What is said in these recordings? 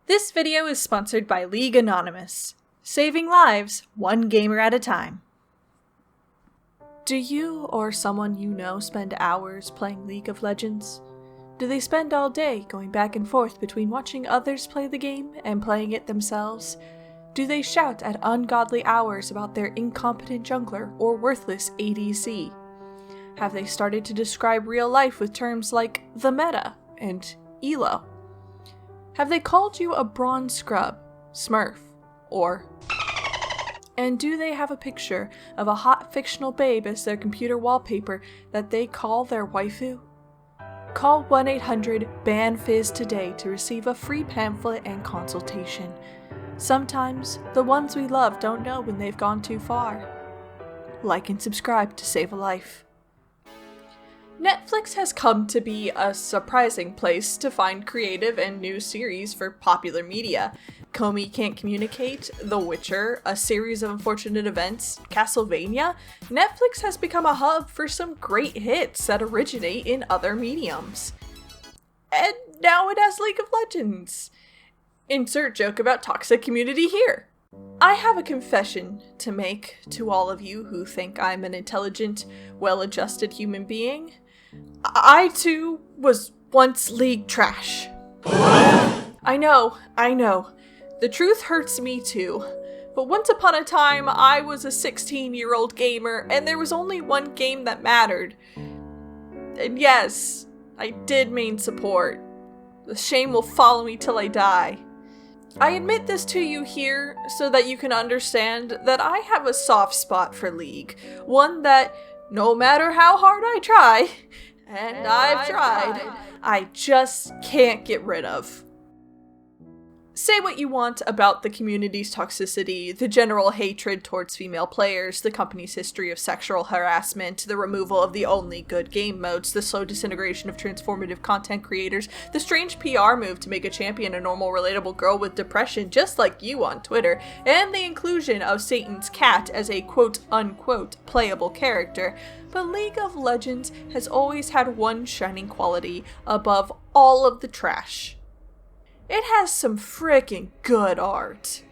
This video is sponsored by League Anonymous, saving lives one gamer at a time. Do you or someone you know spend hours playing League of Legends? Do they spend all day going back and forth between watching others play the game and playing it themselves? Do they shout at ungodly hours about their incompetent jungler or worthless ADC? Have they started to describe real life with terms like the meta and ELO? Have they called you a bronze scrub, smurf, or... And do they have a picture of a hot fictional babe as their computer wallpaper that they call their waifu? Call 1-800-BAN-FIZZ today to receive a free pamphlet and consultation. Sometimes, the ones we love don't know when they've gone too far. Like and subscribe to save a life. Netflix has come to be a surprising place to find creative and new series for popular media. Comey Can't Communicate, The Witcher, A Series of Unfortunate Events, Castlevania. Netflix has become a hub for some great hits that originate in other mediums. And now it has League of Legends. Insert joke about toxic community here. I have a confession to make to all of you who think I'm an intelligent, well-adjusted human being. I too was once League trash. I know. The truth hurts me too. But once upon a time, I was a 16-year-old gamer, and there was only one game that mattered. And yes, I did main support. The shame will follow me till I die. I admit this to you here so that you can understand that I have a soft spot for League. One that, no matter how hard I try, and I've tried, I just can't get rid of. Say what you want about the community's toxicity, the general hatred towards female players, the company's history of sexual harassment, the removal of the only good game modes, the slow disintegration of transformative content creators, the strange PR move to make a champion a normal, relatable girl with depression just like you on Twitter, and the inclusion of Satan's cat as a quote-unquote playable character. But League of Legends has always had one shining quality above all of the trash. It has some frickin' good art.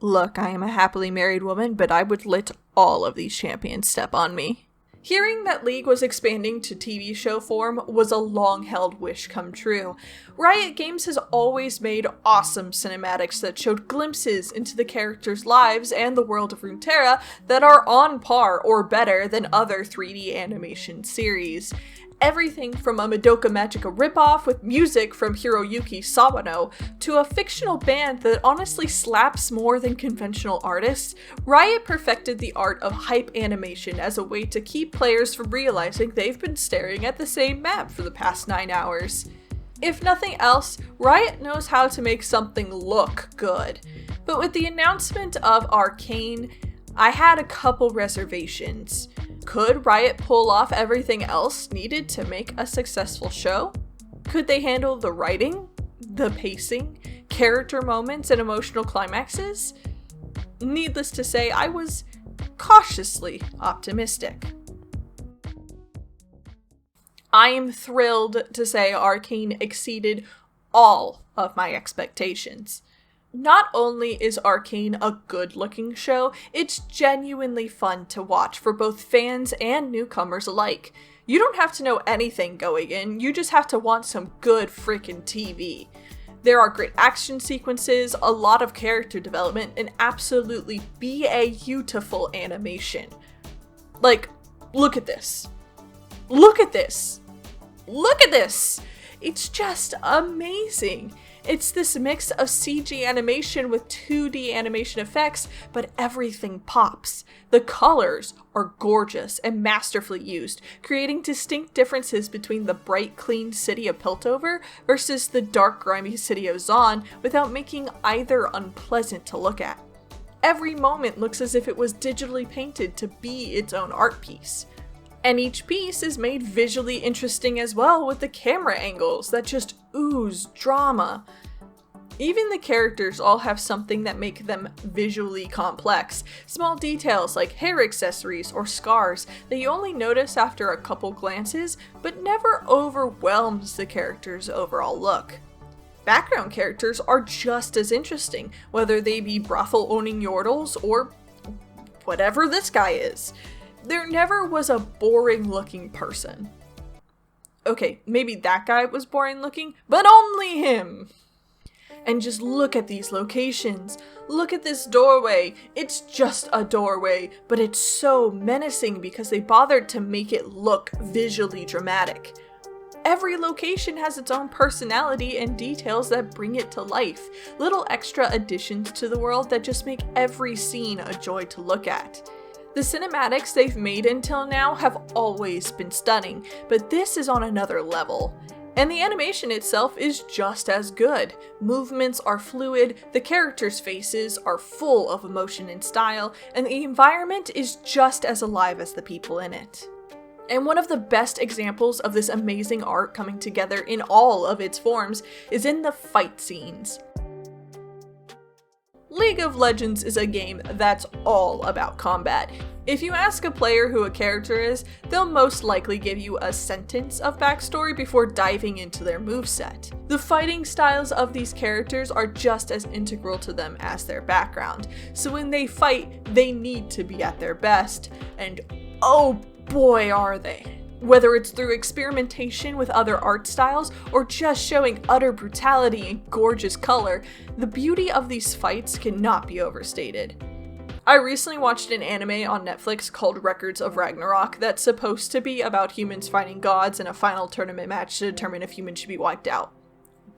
Look, I am a happily married woman, but I would let all of these champions step on me. Hearing that League was expanding to TV show form was a long-held wish come true. Riot Games has always made awesome cinematics that showed glimpses into the characters' lives and the world of Runeterra that are on par or better than other 3D animation series. Everything from a Madoka Magica ripoff with music from Hiroyuki Sawano to a fictional band that honestly slaps more than conventional artists, Riot perfected the art of hype animation as a way to keep players from realizing they've been staring at the same map for the past 9 hours. If nothing else, Riot knows how to make something look good. But with the announcement of Arcane, I had a couple reservations. Could Riot pull off everything else needed to make a successful show? Could they handle the writing, the pacing, character moments, and emotional climaxes? Needless to say, I was cautiously optimistic. I am thrilled to say Arcane exceeded all of my expectations. Not only is Arcane a good-looking show, it's genuinely fun to watch for both fans and newcomers alike. You don't have to know anything going in, you just have to want some good freaking TV. There are great action sequences, a lot of character development, and absolutely beautiful animation. Like, look at this. Look at this! Look at this! It's just amazing! It's this mix of CG animation with 2D animation effects, but everything pops. The colors are gorgeous and masterfully used, creating distinct differences between the bright, clean city of Piltover versus the dark, grimy city of Zaun without making either unpleasant to look at. Every moment looks as if it was digitally painted to be its own art piece. And each piece is made visually interesting as well with the camera angles that just ooze drama. Even the characters all have something that make them visually complex. Small details like hair accessories or scars that you only notice after a couple glances, but never overwhelms the character's overall look. Background characters are just as interesting, whether they be brothel-owning yordles or whatever this guy is. There never was a boring-looking person. Okay, maybe that guy was boring-looking, but only him! And just look at these locations. Look at this doorway. It's just a doorway, but it's so menacing because they bothered to make it look visually dramatic. Every location has its own personality and details that bring it to life. Little extra additions to the world that just make every scene a joy to look at. The cinematics they've made until now have always been stunning, but this is on another level. And the animation itself is just as good. Movements are fluid, the characters' faces are full of emotion and style, and the environment is just as alive as the people in it. And one of the best examples of this amazing art coming together in all of its forms is in the fight scenes. League of Legends is a game that's all about combat. If you ask a player who a character is, they'll most likely give you a sentence of backstory before diving into their moveset. The fighting styles of these characters are just as integral to them as their background, so when they fight, they need to be at their best, and oh boy are they! Whether it's through experimentation with other art styles or just showing utter brutality and gorgeous color, the beauty of these fights cannot be overstated. I recently watched an anime on Netflix called Records of Ragnarok that's supposed to be about humans fighting gods in a final tournament match to determine if humans should be wiped out.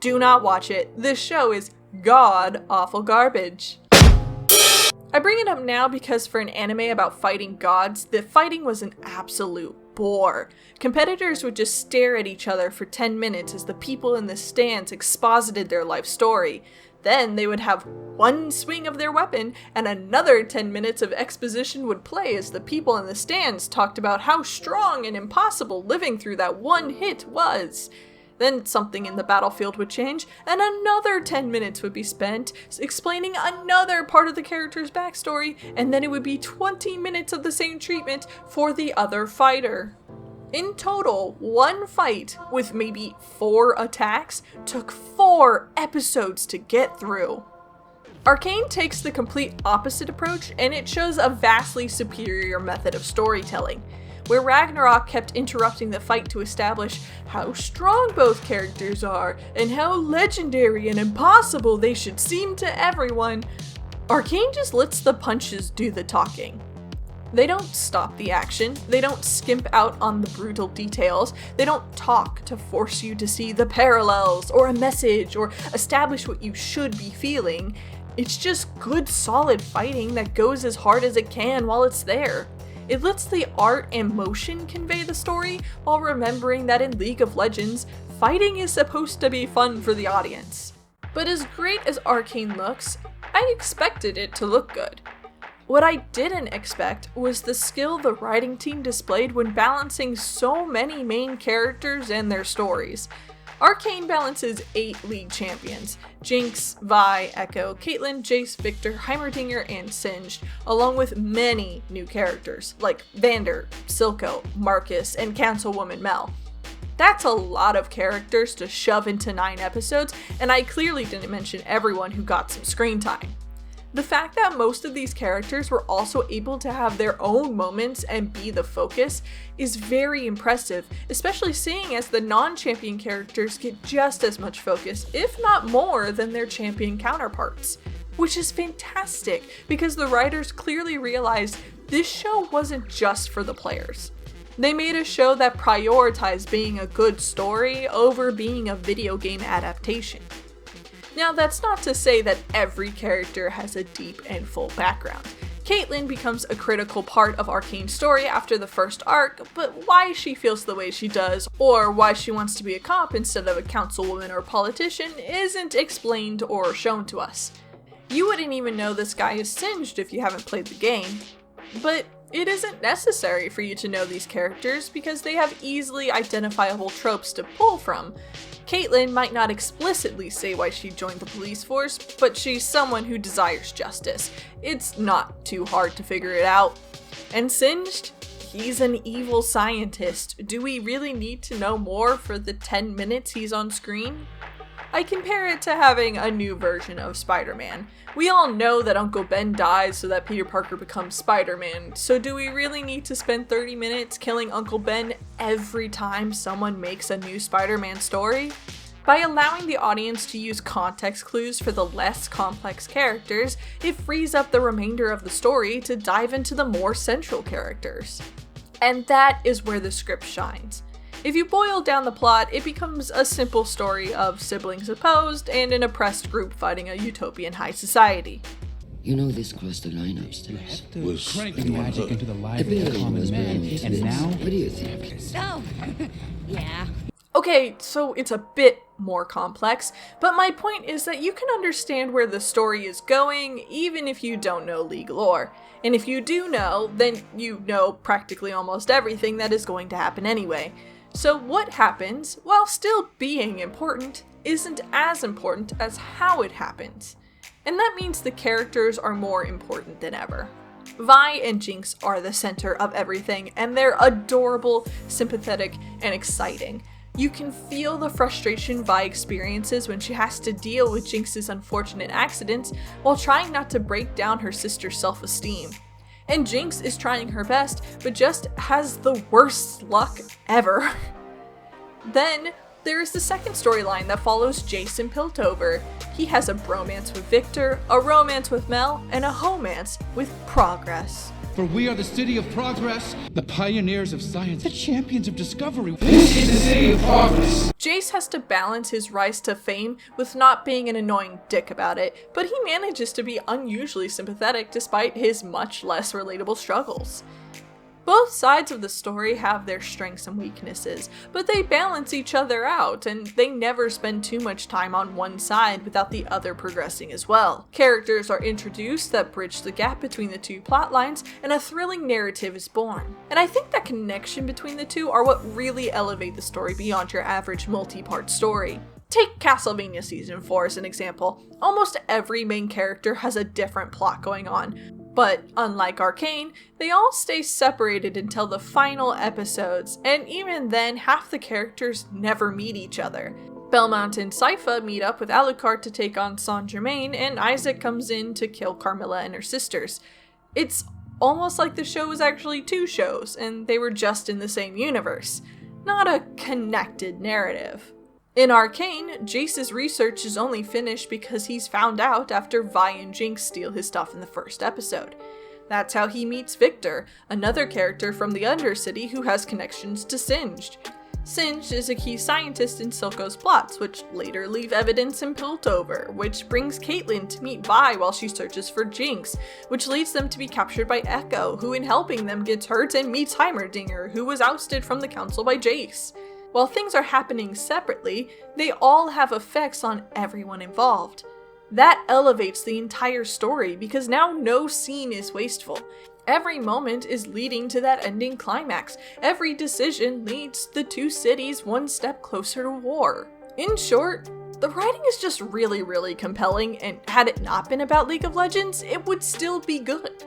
Do not watch it. This show is god-awful garbage. I bring it up now because for an anime about fighting gods, the fighting was an absolute bore. Competitors would just stare at each other for 10 minutes as the people in the stands exposited their life story. Then they would have one swing of their weapon and another 10 minutes of exposition would play as the people in the stands talked about how strong and impossible living through that one hit was. Then something in the battlefield would change, and another 10 minutes would be spent explaining another part of the character's backstory, and then it would be 20 minutes of the same treatment for the other fighter. In total, one fight with maybe 4 attacks took 4 episodes to get through. Arcane takes the complete opposite approach, and it shows a vastly superior method of storytelling, where Ragnarok kept interrupting the fight to establish how strong both characters are and how legendary and impossible they should seem to everyone. Arcane just lets the punches do the talking. They don't stop the action, they don't skimp out on the brutal details, they don't talk to force you to see the parallels or a message or establish what you should be feeling. It's just good solid fighting that goes as hard as it can while it's there. It lets the art and motion convey the story while remembering that in League of Legends, fighting is supposed to be fun for the audience. But as great as Arcane looks, I expected it to look good. What I didn't expect was the skill the writing team displayed when balancing so many main characters and their stories. Arcane balances 8 League champions: Jinx, Vi, Echo, Caitlyn, Jace, Victor, Heimerdinger, and Singed, along with many new characters like Vander, Silco, Marcus, and Councilwoman Mel. That's a lot of characters to shove into 9 episodes, and I clearly didn't mention everyone who got some screen time. The fact that most of these characters were also able to have their own moments and be the focus is very impressive, especially seeing as the non-champion characters get just as much focus, if not more, than their champion counterparts. Which is fantastic, because the writers clearly realized this show wasn't just for the players. They made a show that prioritized being a good story over being a video game adaptation. Now, that's not to say that every character has a deep and full background. Caitlyn becomes a critical part of Arcane's story after the first arc, but why she feels the way she does, or why she wants to be a cop instead of a councilwoman or politician, isn't explained or shown to us. You wouldn't even know this guy is Singed if you haven't played the game. But It isn't necessary for you to know these characters because they have easily identifiable tropes to pull from. Caitlin might not explicitly say why she joined the police force, but she's someone who desires justice. It's not too hard to figure it out. And Singed? He's an evil scientist. Do we really need to know more for the 10 minutes he's on screen? I compare it to having a new version of Spider-Man. We all know that Uncle Ben dies so that Peter Parker becomes Spider-Man, so do we really need to spend 30 minutes killing Uncle Ben every time someone makes a new Spider-Man story? By allowing the audience to use context clues for the less complex characters, it frees up the remainder of the story to dive into the more central characters. And that is where the script shines. If you boil down the plot, it becomes a simple story of siblings opposed and an oppressed group fighting a utopian high society. You know this crossed the line upstairs. Was cranking magic into the lives of the common man, and now... What do you think? Oh, yeah. Okay, so it's a bit more complex, but my point is that you can understand where the story is going even if you don't know League lore. And if you do know, then you know practically almost everything that is going to happen anyway. So what happens, while still being important, isn't as important as how it happens. And that means the characters are more important than ever. Vi and Jinx are the center of everything, and they're adorable, sympathetic, and exciting. You can feel the frustration Vi experiences when she has to deal with Jinx's unfortunate accidents while trying not to break down her sister's self-esteem. And Jinx is trying her best, but just has the worst luck ever. Then, there is the second storyline that follows Jason Piltover. He has a bromance with Victor, a romance with Mel, and a homance with Progress. For we are the city of progress, the pioneers of science, the champions of discovery. This is the city of progress. Jace has to balance his rise to fame with not being an annoying dick about it, but he manages to be unusually sympathetic despite his much less relatable struggles. Both sides of the story have their strengths and weaknesses, but they balance each other out, and they never spend too much time on one side without the other progressing as well. Characters are introduced that bridge the gap between the two plot lines, and a thrilling narrative is born. And I think that connection between the two are what really elevate the story beyond your average multi-part story. Take Castlevania Season 4 as an example. Almost every main character has a different plot going on. But unlike Arcane, they all stay separated until the final episodes, and even then, half the characters never meet each other. Belmont and Sypha meet up with Alucard to take on Saint Germain, and Isaac comes in to kill Carmilla and her sisters. It's almost like the show was actually two shows, and they were just in the same universe. Not a connected narrative. In Arcane, Jace's research is only finished because he's found out after Vi and Jinx steal his stuff in the first episode. That's how he meets Victor, another character from the Undercity who has connections to Singed. Singed is a key scientist in Silco's plots, which later leave evidence in Piltover, which brings Caitlin to meet Vi while she searches for Jinx, which leads them to be captured by Echo, who in helping them gets hurt and meets Heimerdinger, who was ousted from the council by Jace. While things are happening separately, they all have effects on everyone involved. That elevates the entire story because now no scene is wasteful. Every moment is leading to that ending climax. Every decision leads the two cities one step closer to war. In short, the writing is just really compelling, and had it not been about League of Legends, it would still be good.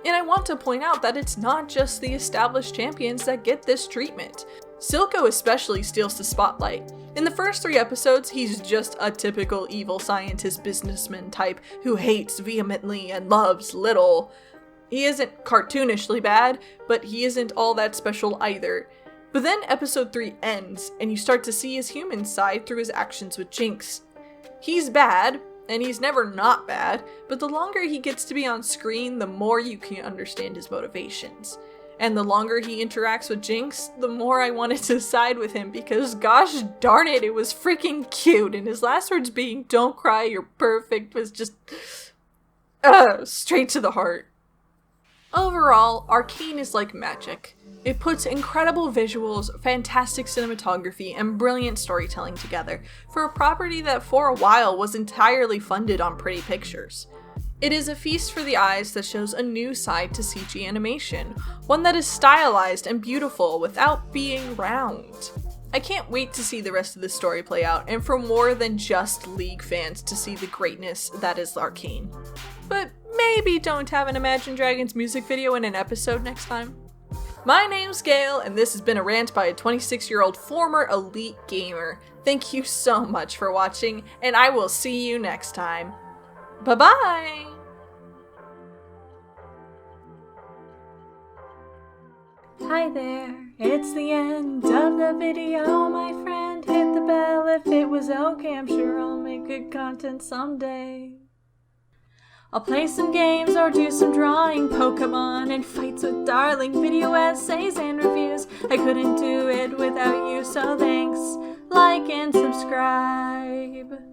And I want to point out that it's not just the established champions that get this treatment. Silco especially steals the spotlight. In the first 3 episodes, he's just a typical evil scientist businessman type who hates vehemently and loves little. He isn't cartoonishly bad, but he isn't all that special either. But then episode 3 ends, and you start to see his human side through his actions with Jinx. He's bad, and he's never not bad, but the longer he gets to be on screen, the more you can understand his motivations. And the longer he interacts with Jinx, the more I wanted to side with him because gosh darn it, it was freaking cute. And his last words being, "Don't cry, you're perfect," was just straight to the heart. Overall, Arcane is like magic. It puts incredible visuals, fantastic cinematography, and brilliant storytelling together for a property that for a while was entirely funded on pretty pictures. It is a feast for the eyes that shows a new side to CG animation, one that is stylized and beautiful without being round. I can't wait to see the rest of the story play out, and for more than just League fans to see the greatness that is Arcane. But maybe don't have an Imagine Dragons music video in an episode next time. My name's Gail, and this has been a rant by a 26-year-old former elite gamer. Thank you so much for watching, and I will see you next time. Bye-bye! Hi there, it's the end of the video, my friend. Hit the bell if it was okay, I'm sure I'll make good content someday. I'll play some games or do some drawing, Pokemon and fights with darling, video essays and reviews. I couldn't do it without you, so thanks, like and subscribe.